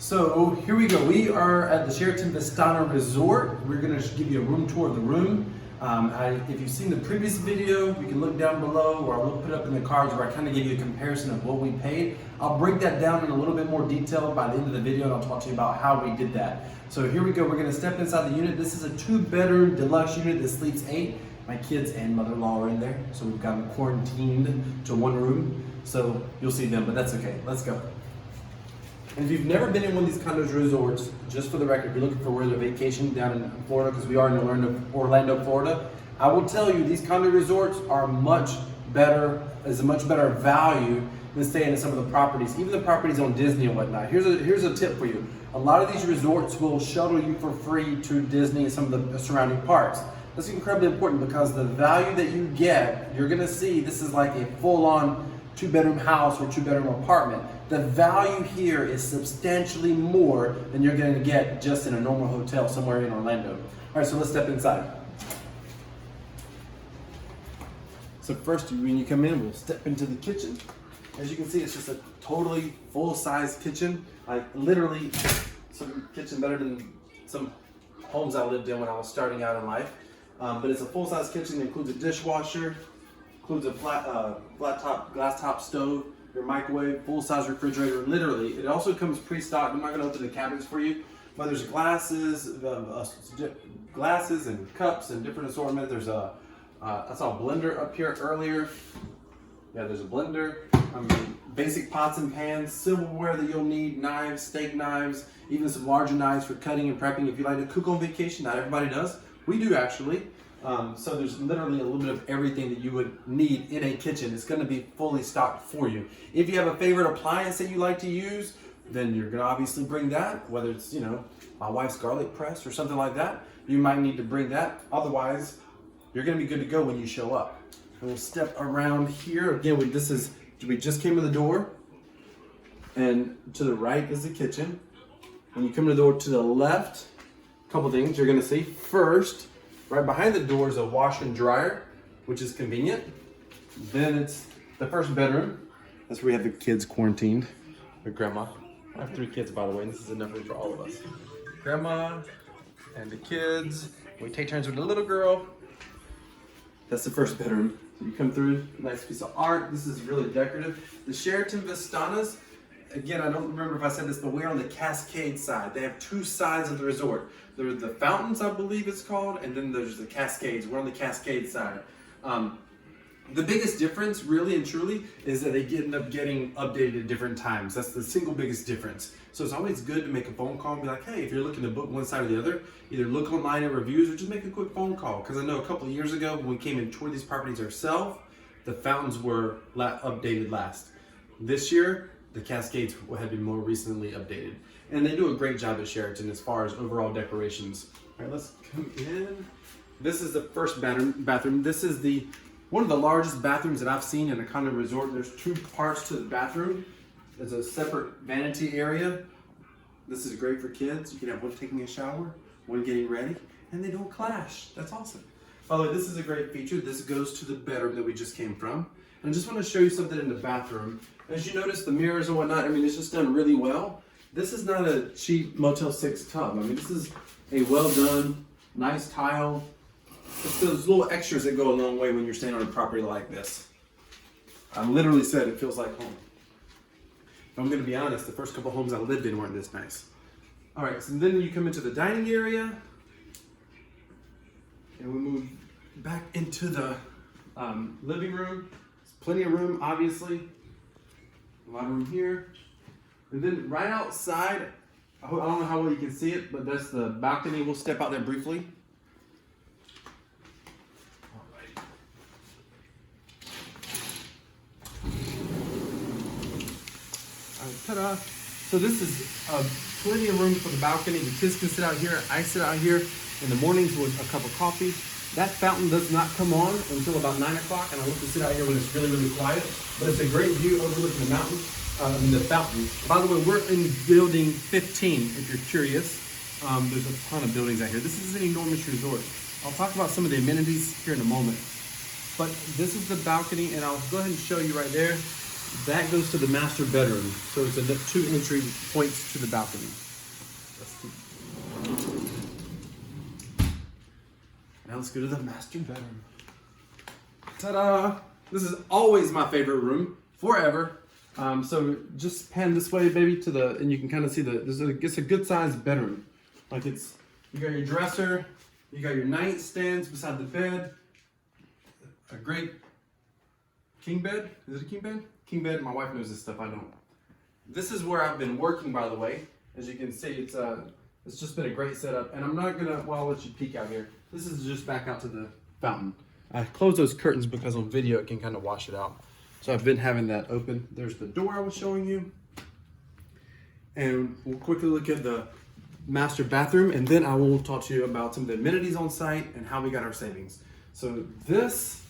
So here we go. We are at the Sheraton Vistana Resort. We're going to give you a room tour of the room. If you've seen the previous video, you can look down below, or I'll put up in the cards where I kind of give you a comparison of what we paid. I'll break that down in a little bit more detail by the end of the video, and I'll talk to you about how we did that. So here we go. We're going to step inside the unit. This is a 2-bedroom deluxe unit that sleeps 8. My kids and mother-in-law are in there, so we've got them quarantined to one room. So you'll see them, but that's okay. Let's go. And if you've never been in one of these condos resorts, just for the record, if you're looking for where to vacation down in Florida, because we are in Orlando, Florida, I will tell you these condo resorts are much better value than staying in some of the properties, even the properties on Disney and whatnot. Here's a tip for you. A lot of these resorts will shuttle you for free to Disney and some of the surrounding parks. That's incredibly important because the value that you get, you're gonna see this is like a full-on 2-bedroom house or 2-bedroom apartment. The value here is substantially more than you're going to get just in a normal hotel somewhere in Orlando. All right, so let's step inside. So first, when you come in, we'll step into the kitchen. As you can see, it's just a totally full-size kitchen. Like literally, some kitchen better than some homes I lived in when I was starting out in life. But it's a full-size kitchen that includes a dishwasher, includes a flat top, glass top stove, your microwave, full-size refrigerator. Literally, it also comes pre-stocked. I'm not going to open the cabinets for you, but there's glasses and cups and different assortment. There's I saw a blender up here earlier. Yeah, there's a blender. Basic pots and pans, silverware that you'll need, knives, steak knives, even some larger knives for cutting and prepping. If you like to cook on vacation, not everybody does. We do actually. So there's literally a little bit of everything that you would need in a kitchen. It's going to be fully stocked for you. If you have a favorite appliance that you like to use, then you're going to obviously bring that, whether it's, my wife's garlic press or something like that. You might need to bring that. Otherwise, you're going to be good to go when you show up. And we'll step around here. Again, we just came to the door, and to the right is the kitchen. When you come to the door to the left, a couple things you're going to see. First, right behind the door is a washer and dryer, which is convenient. Then it's the first bedroom. That's where we have the kids quarantined with grandma. I have 3 kids, by the way, and this is enough room for all of us. Grandma and the kids. We take turns with the little girl. That's the first bedroom. So you come through, nice piece of art. This is really decorative. The Sheraton Vistanas, again, I don't remember if I said this, but we're on the Cascade side. They have 2 sides of the resort. There's the fountains, I believe it's called, and then there's the Cascades. We're on the Cascade side. The biggest difference, really and truly, is that they end up getting updated at different times. That's the single biggest difference. So it's always good to make a phone call and be like, hey, if you're looking to book one side or the other, either look online at reviews or just make a quick phone call. Because I know a couple of years ago when we came and toured these properties ourselves, the fountains were updated last. This year, the Cascades have been more recently updated. And they do a great job at Sheraton as far as overall decorations. All right, let's come in. This is the first bathroom. This is one of the largest bathrooms that I've seen in a condo resort. There's 2 parts to the bathroom. There's a separate vanity area. This is great for kids. You can have one taking a shower, one getting ready, and they don't clash. That's awesome. By the way, this is a great feature. This goes to the bedroom that we just came from. And I just want to show you something in the bathroom. As you notice, the mirrors and whatnot, it's just done really well. This is not a cheap Motel 6 tub. This is a well done, nice tile. It's those little extras that go a long way when you're staying on a property like this. I literally said it feels like home. If I'm going to be honest, the first couple homes I lived in weren't this nice. All right, so then you come into the dining area, and we move back into the living room. There's plenty of room, obviously. A lot of room here. And then right outside, I don't know how well you can see it, but that's the balcony. We'll step out there briefly. All right. All right, ta-da. So this is plenty of room for the balcony. The kids can sit out here. I sit out here in the mornings with a cup of coffee. That fountain does not come on until about 9 o'clock, and I look to sit out here when it's really, really quiet. But it's a great view overlooking the mountain. The fountain. By the way, we're in building 15, if you're curious. There's a ton of buildings out here. This is an enormous resort. I'll talk about some of the amenities here in a moment. But this is the balcony, and I'll go ahead and show you right there. that goes to the master bedroom. So it's a 2 entry points to the balcony. Now let's go to the master bedroom. Ta-da! This is always my favorite room, forever. So just pan this way, baby, to the, and you can kind of see it's a good sized bedroom. Like you got your dresser, you got your nightstands beside the bed, a great king bed. Is it a king bed? King bed. My wife knows this stuff. I don't. This is where I've been working, by the way. As you can see, it's just been a great setup. And I'm not gonna. Well, I'll let you peek out here. This is just back out to the fountain. I closed those curtains because on video it can kind of wash it out. So I've been having that open. There's the door I was showing you. And we'll quickly look at the master bathroom, and then I will talk to you about some of the amenities on site and how we got our savings. So this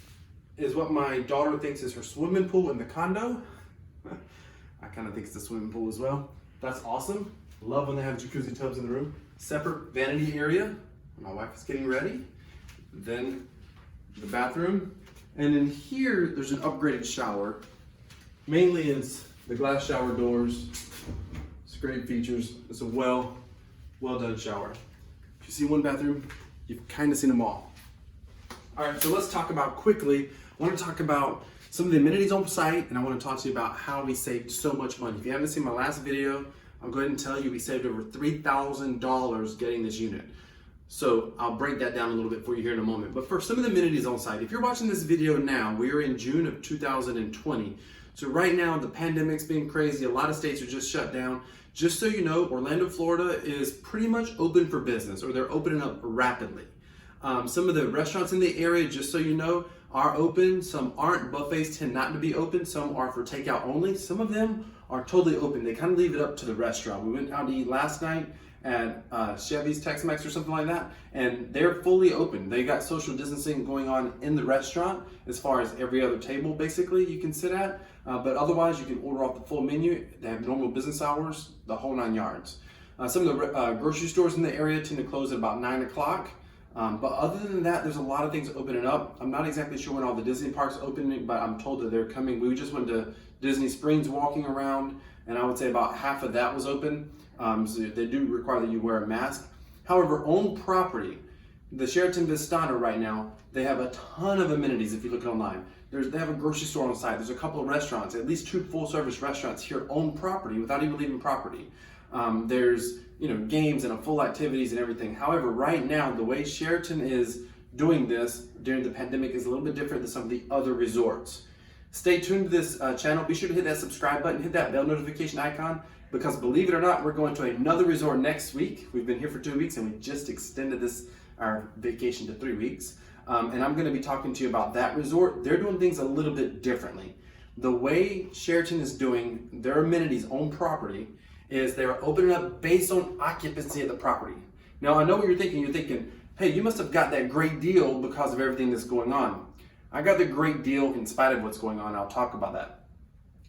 is what my daughter thinks is her swimming pool in the condo. I kind of think it's the swimming pool as well. That's awesome. Love when they have jacuzzi tubs in the room. Separate vanity area. My wife is getting ready. Then the bathroom. And in here, there's an upgraded shower. Mainly it's the glass shower doors. It's great features. It's a well done shower. If you see one bathroom, you've kind of seen them all. All right, so let's talk about quickly. I want to talk about some of the amenities on site, and I want to talk to you about how we saved so much money. If you haven't seen my last video, I'll go ahead and tell you we saved over $3,000 getting this unit. So I'll break that down a little bit for you here in a moment. But for some of the amenities on site, if you're watching this video now, we are in June of 2020. So right now, the pandemic's been crazy. A lot of states are just shut down. Just so you know, Orlando, Florida is pretty much open for business, or they're opening up rapidly. Some of the restaurants in the area, just so you know, are open. Some aren't. Buffets tend not to be open. Some are for takeout only. Some of them are totally open. They kind of leave it up to the restaurant. We went out to eat last night at Chevy's Tex-Mex or something like that, and they're fully open. They got social distancing going on in the restaurant as far as every other table basically you can sit at, but otherwise you can order off the full menu. They have normal business hours, the whole 9 yards. Some of the grocery stores in the area tend to close at about 9 o'clock. But other than that, there's a lot of things opening up. I'm not exactly sure when all the Disney parks are opening, but I'm told that they're coming. We just went to Disney Springs walking around, and I would say about half of that was open. So they do require that you wear a mask. However, on property, the Sheraton Vistana right now, they have a ton of amenities if you look online. They have a grocery store on site. There's a couple of restaurants, at least 2 full-service restaurants here on property without even leaving property. There's games and full activities and everything. However, right now, the way Sheraton is doing this during the pandemic is a little bit different than some of the other resorts. Stay tuned to this channel. Be sure to hit that subscribe button, hit that bell notification icon, because believe it or not, we're going to another resort next week. We've been here for 2 weeks, and we just extended our vacation to 3 weeks. And I'm going to be talking to you about that resort. They're doing things a little bit differently. The way Sheraton is doing their amenities on property is they're opening up based on occupancy of the property. Now, I know what you're thinking. You're thinking, hey, you must have got that great deal because of everything that's going on. I got the great deal in spite of what's going on. I'll talk about that.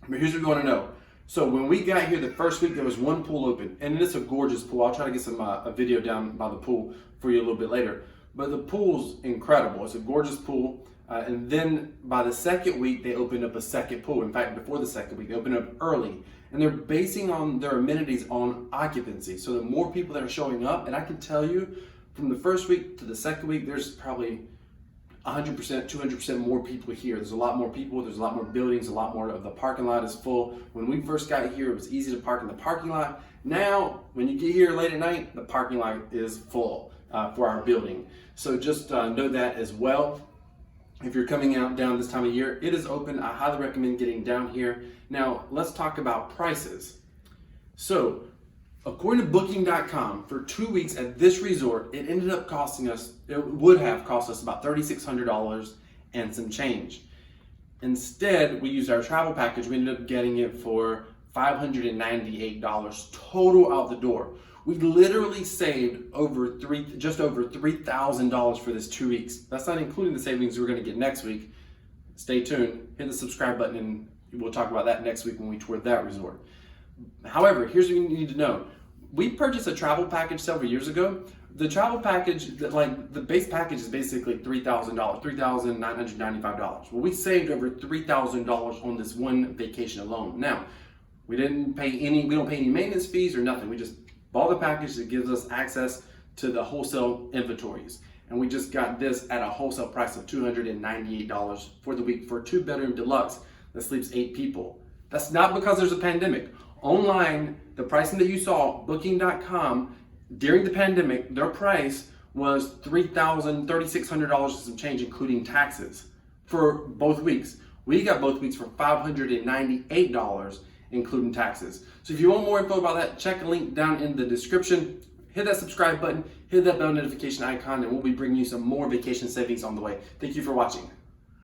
But here's what you want to know. So when we got here the first week, there was one pool open, and it's a gorgeous pool. I'll try to get a video down by the pool for you a little bit later. But the pool's incredible. It's a gorgeous pool. And then by the second week, they opened up a second pool. In fact, before the second week, they opened up early. And they're basing on their amenities on occupancy. So the more people that are showing up, and I can tell you from the first week to the second week, there's probably 100%, 200% more people here. There's a lot more people, there's a lot more buildings, a lot more of the parking lot is full. When we first got here, it was easy to park in the parking lot. Now, when you get here late at night, the parking lot is full for our building. So just know that as well. If you're coming out down this time of year, it is open. I highly recommend getting down here. Now, let's talk about prices. So, according to Booking.com, for 2 weeks at this resort, it ended up costing us, it would have cost us about $3,600 and some change. Instead, we used our travel package. We ended up getting it for $598 total out the door. We literally saved just over $3,000 for this 2 weeks. That's not including the savings we're going to get next week. Stay tuned. Hit the subscribe button, and we'll talk about that next week when we tour that resort. However, here's what you need to know. We purchased a travel package several years ago. The travel package, like the base package is basically $3,000, $3,995. Well, we saved over $3,000 on this one vacation alone. Now, we don't pay any maintenance fees or nothing. We just bought the package that gives us access to the wholesale inventories. And we just got this at a wholesale price of $298 for the week for a 2-bedroom deluxe that sleeps 8 people. That's not because there's a pandemic. Online, the pricing that you saw, booking.com, during the pandemic, their price was $3,600 and some change, including taxes, for both weeks. We got both weeks for $598, including taxes. So if you want more info about that, check a link down in the description. Hit that subscribe button, hit that bell notification icon, and we'll be bringing you some more vacation savings on the way. Thank you for watching.